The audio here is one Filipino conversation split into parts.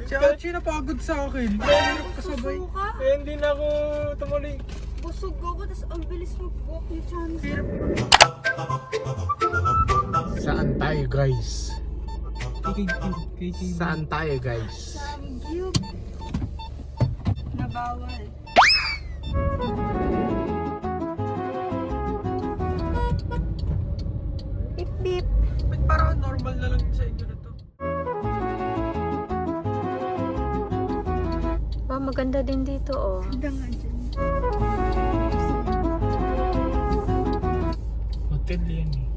Si Archie napagod sa akin. Kasabay. Hindi na ako tumuloy. Busog ako, tapos ang bilis mag-walk ni Chance. Saan tayo guys? Kay Saan tayo guys? Samgyup. Na bawal. Beep beep. Ba't parang normal na lang sa inyo na to? Wow, maganda din dito oh. Ganda nga dyan. Hotel yan eh.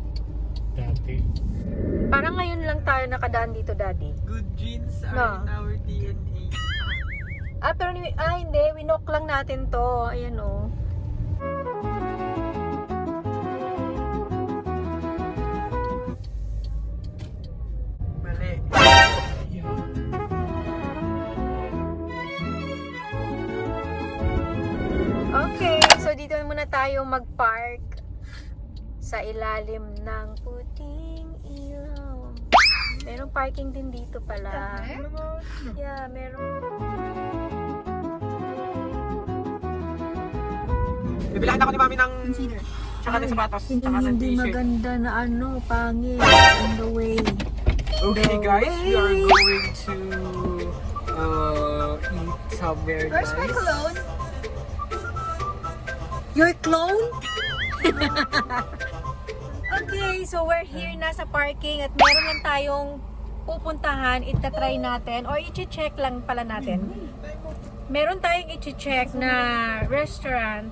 Dati. Parang ngayon lang tayo nakadaan dito, Daddy. Good genes are No. in our DNA. Pero hindi, winok lang natin to. Ayan oh. Mali. Okay, so dito muna tayo mag-park sa ilalim ng puting ilaw. Merong parking din dito pala. Yeah, meron. Bibilahan ako ni Mami ng tsaka ng sapatos, tsaka ng Hindi t-shirt. maganda na pangit. On the way. Okay guys, we are going to eat somewhere Where's my nice. cologne? Your clone? Okay, so we're here na sa parking at meron lang tayong pupuntahan, itatry natin or i-check lang pala natin. Meron tayong i-check na restaurant.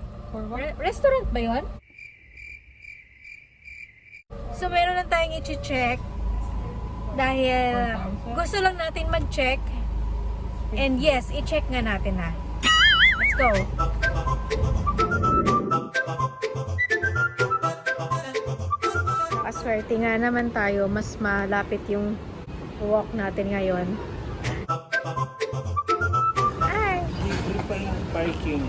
Restaurant ba yun? So meron lang tayong i-check dahil gusto lang natin mag-check. And yes, i-check nga natin na. Let's go. Paswerte nga naman tayo, mas malapit yung walk natin ngayon. Ay, Libre pa yung parking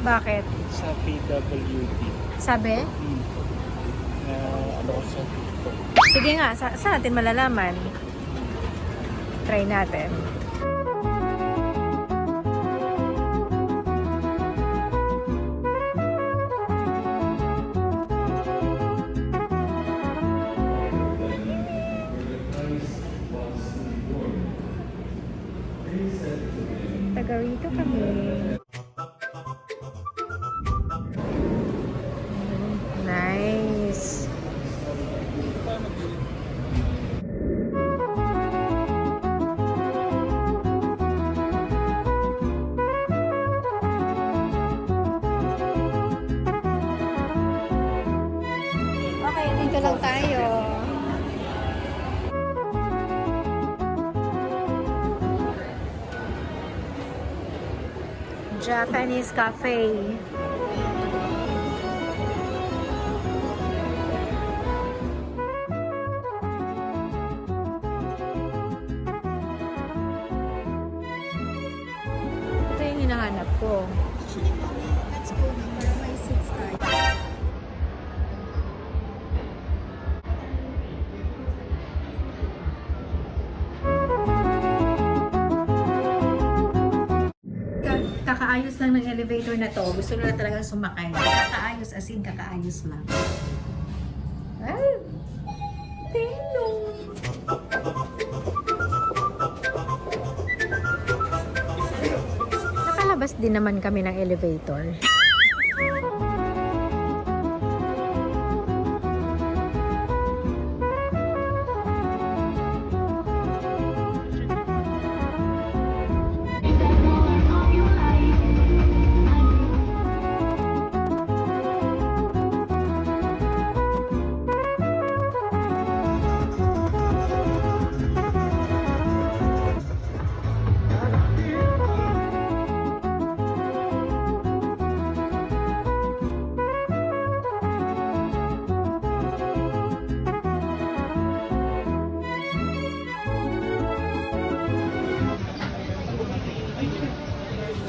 bakit? sa PWD. Sabi? Ano ko sa TikTok. Sige nga, saan natin malalaman? Try natin. Taga rito kami. Nice. Okay, dito lang tayo. Japanese cafe. Ito yung hinahanap ko. Let's go na para may seats tayo. Kakaayos lang ng elevator na to. Gusto nila talagang sumakay. Kakaayos as in kakaayos lang. Ay! Tino! Nakalabas din naman kami ng elevator.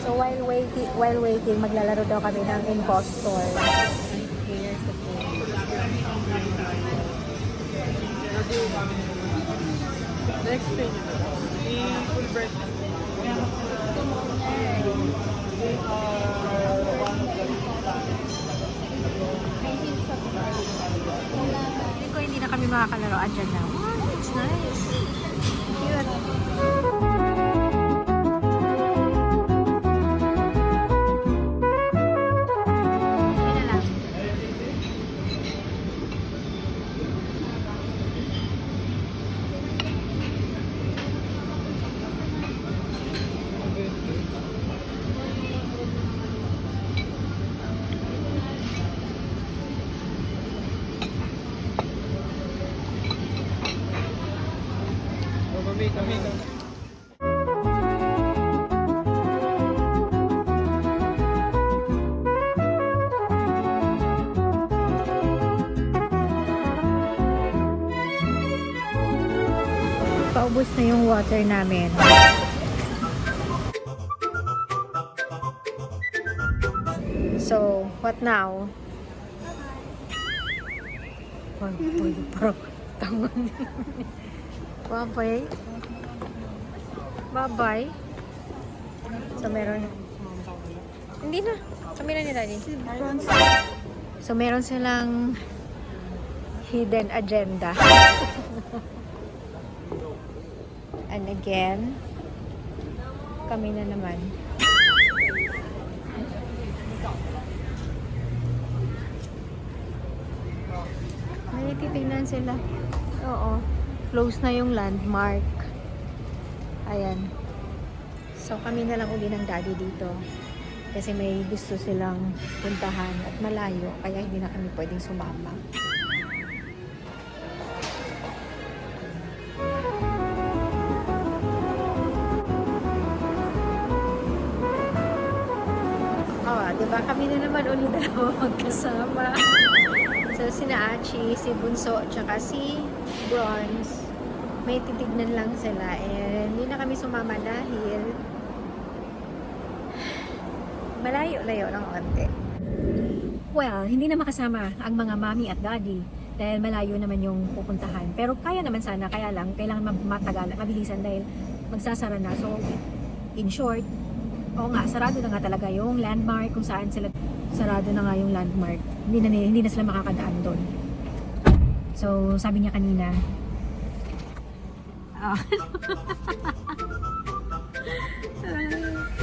So while waiting, maglalaro daw kami ng impostor. Here's the game. Next thing, i-full breakfast. mga kalaroan dyan na. Wow, it's nice. Cute. Yun na lang. Kami. Paubos na yung water namin. So, what now? Parang tangon. Bye-bye. Bye-bye. So, meron. Hindi na. Kami na ni Daddy. So, meron silang hidden agenda. And again, kami na naman. May titignan sila. Oo. Close na yung landmark. Ayan. So, kami na lang uli ng Daddy dito. Kasi may gusto silang puntahan at malayo. Kaya hindi na kami pwedeng sumama. Diba? Kami na naman ulit dalawa magkasama. So, sina Achi, si Bunso, tsaka si Bronze. May titignan lang sila. And hindi na kami sumama dahil malayo-layo ng konti. Well, hindi na makasama ang mga mommy at daddy dahil malayo naman yung pupuntahan. Pero kaya naman sana, kaya lang, kailangan matagal, mabilisan dahil magsasara na. So, in short, oo nga, sarado na nga talaga yung landmark kung saan sila, sarado na nga yung landmark. Hindi na sila makakadaan doon. So, sabi niya kanina,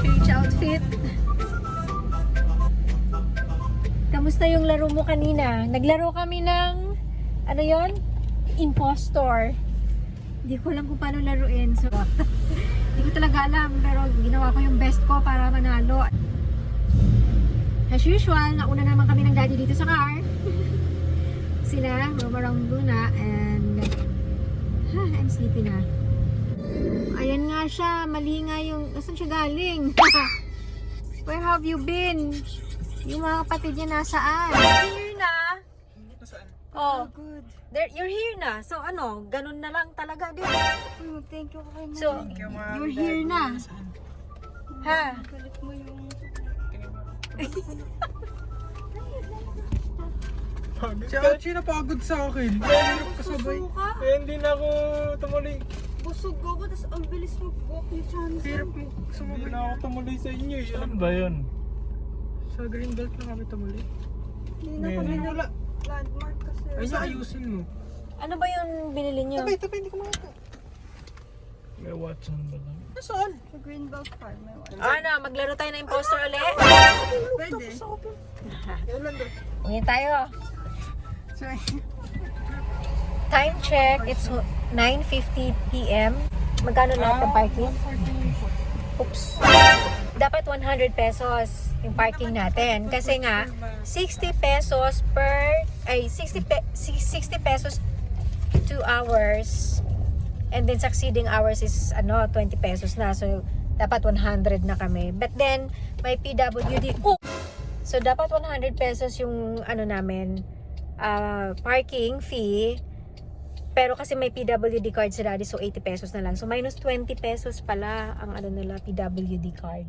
beach outfit. Kamusta yung laro mo kanina? Naglaro kami ng, ano yon? Impostor. Hindi ko alam kung paano laruin. So, hindi ko talaga alam, pero ginawa ko yung best ko para manalo. As usual, nauna naman kami ng Daddy dito sa car. Sila, Romarang Luna, and I'm sleepy na. Ayan nga siya, mali nga yung, nasan siya galing? Where have you been? Yung mga kapatid niya nasaan? Here na. Oh, good. You're here na. So ano, ganun na lang talaga din. Thank you kay So, you're here na. Ha? Galit mo yung... Si Achi napagod sa akin. Kaya kasabay. Eh, hindi na ako tumuloy. Busog ako, tapos ang bilis mag-walk ni Chance. Hirap mo Hindi sumabay na ako tumuloy sa inyo. Saan ba yun? Sa Greenbelt na kami tumuli. Hindi na Ngayon. kami Wala. landmark kasi. Ay, ayusin mo. Ano ba yung binili niyo? Tapay, hindi ko makita. May Watson ba lang? Nasaan? Sa Greenbelt Farm, may one. Ano, maglaro tayo ng imposter ulit? Pwede. Kailan doon? Ngayon tayo. Sorry. Time check, it's 9:50 p.m. Magkano lahat ng parking? Oops. Dapat 100 pesos yung parking natin. Kasi nga, 60 pesos 60 pesos 2 hours. And then succeeding hours is 20 pesos na. So, dapat 100 na kami. But then, may PWD. Oh! So, dapat 100 pesos yung namin, parking fee. Pero kasi may PWD card si Daddy, so 80 pesos na lang. So, minus 20 pesos pala ang nila PWD card.